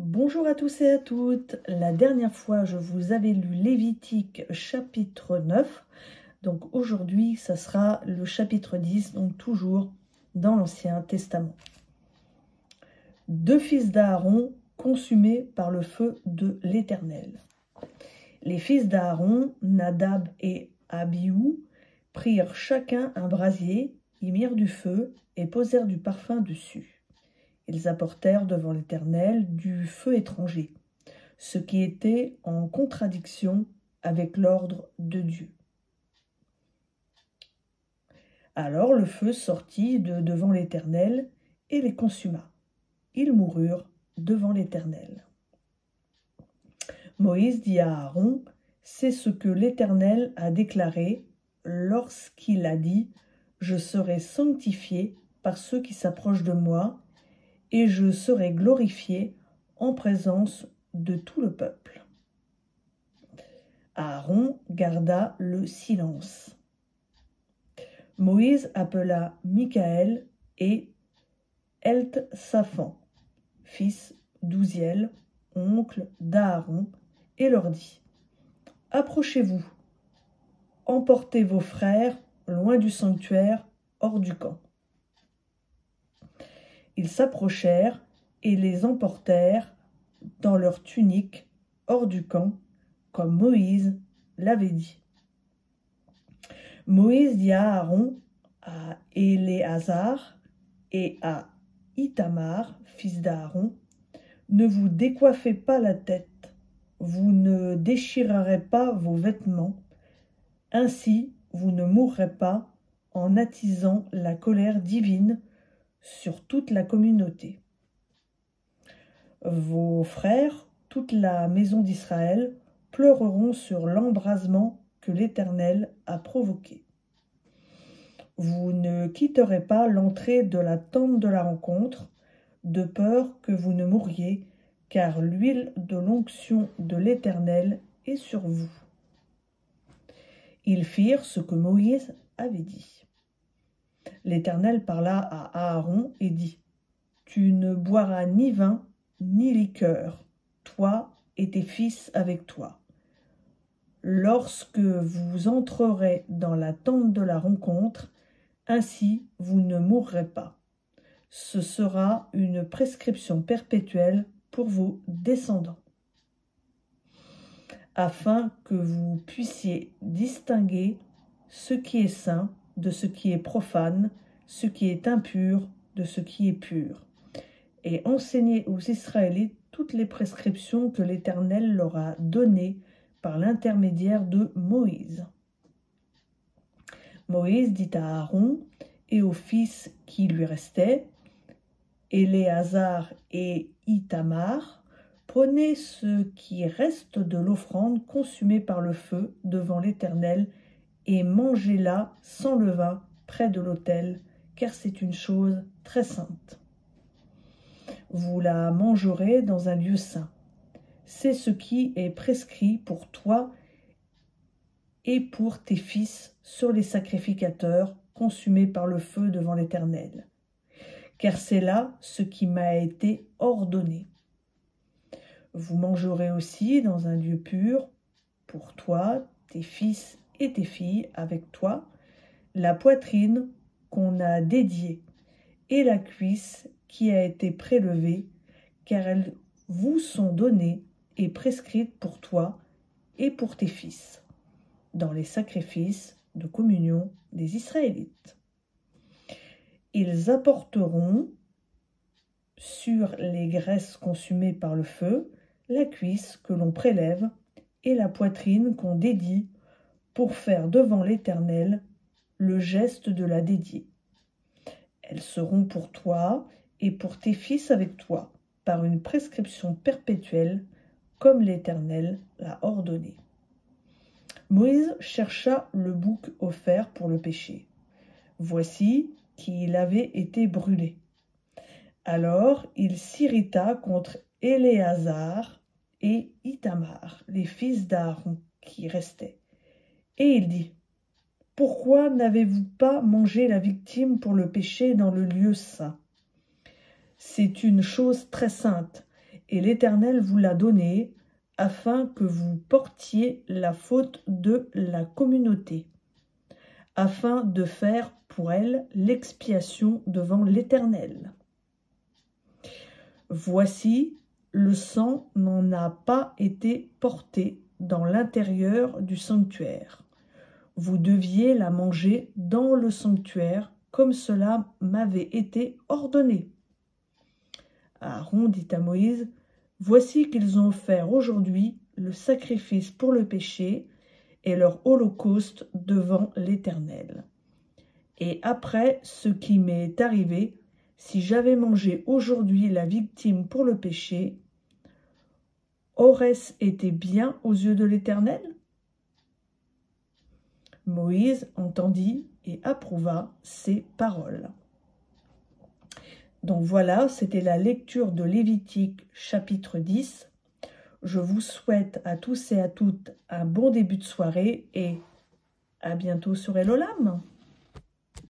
Bonjour à tous et à toutes. La dernière fois, je vous avais lu Lévitique chapitre 9. Donc aujourd'hui, ça sera le chapitre 10, donc toujours dans l'Ancien Testament. 2 fils d'Aaron consumés par le feu de l'Éternel. Les fils d'Aaron, Nadab et Abihu, prirent chacun un brasier, y mirent du feu et posèrent du parfum dessus. Ils apportèrent devant l'Éternel du feu étranger, ce qui était en contradiction avec l'ordre de Dieu. Alors le feu sortit de devant l'Éternel et les consuma. Ils moururent devant l'Éternel. Moïse dit à Aaron, « C'est ce que l'Éternel a déclaré lorsqu'il a dit, « Je serai sanctifié par ceux qui s'approchent de moi, et je serai glorifié en présence de tout le peuple. » Aaron garda le silence. Moïse appela Michaël et Eltsaphan, fils d'Ouziel, oncle d'Aaron, et leur dit, « Approchez-vous, emportez vos frères loin du sanctuaire, hors du camp. » Ils s'approchèrent et les emportèrent dans leurs tuniques hors du camp, comme Moïse l'avait dit. Moïse dit à Aaron, à Éléazar et à Ithamar, fils d'Aaron, « Ne vous décoiffez pas la tête, vous ne déchirerez pas vos vêtements, ainsi vous ne mourrez pas en attisant la colère divine sur toute la communauté. Vos frères, toute la maison d'Israël, pleureront sur l'embrasement que l'Éternel a provoqué. Vous ne quitterez pas l'entrée de la tente de la rencontre, de peur que vous ne mouriez, car l'huile de l'onction de l'Éternel est sur vous. » Ils firent ce que Moïse avait dit. L'Éternel parla à Aaron et dit, « Tu ne boiras ni vin ni liqueur, toi et tes fils avec toi. Lorsque vous entrerez dans la tente de la rencontre, ainsi vous ne mourrez pas. Ce sera une prescription perpétuelle pour vos descendants, afin que vous puissiez distinguer ce qui est saint de ce qui est profane, ce qui est impur de ce qui est pur, et enseigner aux Israélites toutes les prescriptions que l'Éternel leur a données par l'intermédiaire de Moïse. » Moïse dit à Aaron et aux fils qui lui restaient, Éléazar et Ithamar, « Prenez ce qui reste de l'offrande consumée par le feu devant l'Éternel et mangez-la sans levain près de l'autel, car c'est une chose très sainte. Vous la mangerez dans un lieu saint. C'est ce qui est prescrit pour toi et pour tes fils sur les sacrificateurs consumés par le feu devant l'Éternel, car c'est là ce qui m'a été ordonné. Vous mangerez aussi dans un lieu pur, pour toi, tes fils et tes filles avec toi, la poitrine qu'on a dédiée et la cuisse qui a été prélevée, car elles vous sont données et prescrites pour toi et pour tes fils, dans les sacrifices de communion des Israélites. Ils apporteront sur les graisses consumées par le feu la cuisse que l'on prélève et la poitrine qu'on dédie pour faire devant l'Éternel le geste de la dédier. Elles seront pour toi et pour tes fils avec toi, par une prescription perpétuelle, comme l'Éternel l'a ordonné. Moïse chercha le bouc offert pour le péché. Voici qu'il avait été brûlé. Alors il s'irrita contre Éléazar et Ithamar, les fils d'Aaron qui restaient. Et il dit, « Pourquoi n'avez-vous pas mangé la victime pour le péché dans le lieu saint? C'est une chose très sainte, et l'Éternel vous l'a donnée, afin que vous portiez la faute de la communauté, afin de faire pour elle l'expiation devant l'Éternel. Voici, le sang n'en a pas été porté dans l'intérieur du sanctuaire. Vous deviez la manger dans le sanctuaire, comme cela m'avait été ordonné. Aaron dit à Moïse, « Voici qu'ils ont offert aujourd'hui le sacrifice pour le péché et leur holocauste devant l'Éternel. Et après ce qui m'est arrivé, si j'avais mangé aujourd'hui la victime pour le péché, aurait-ce été bien aux yeux de l'Éternel ?» Moïse entendit et approuva ces paroles. Donc voilà, c'était la lecture de Lévitique chapitre 10. Je vous souhaite à tous et à toutes un bon début de soirée et à bientôt sur Hello Lam.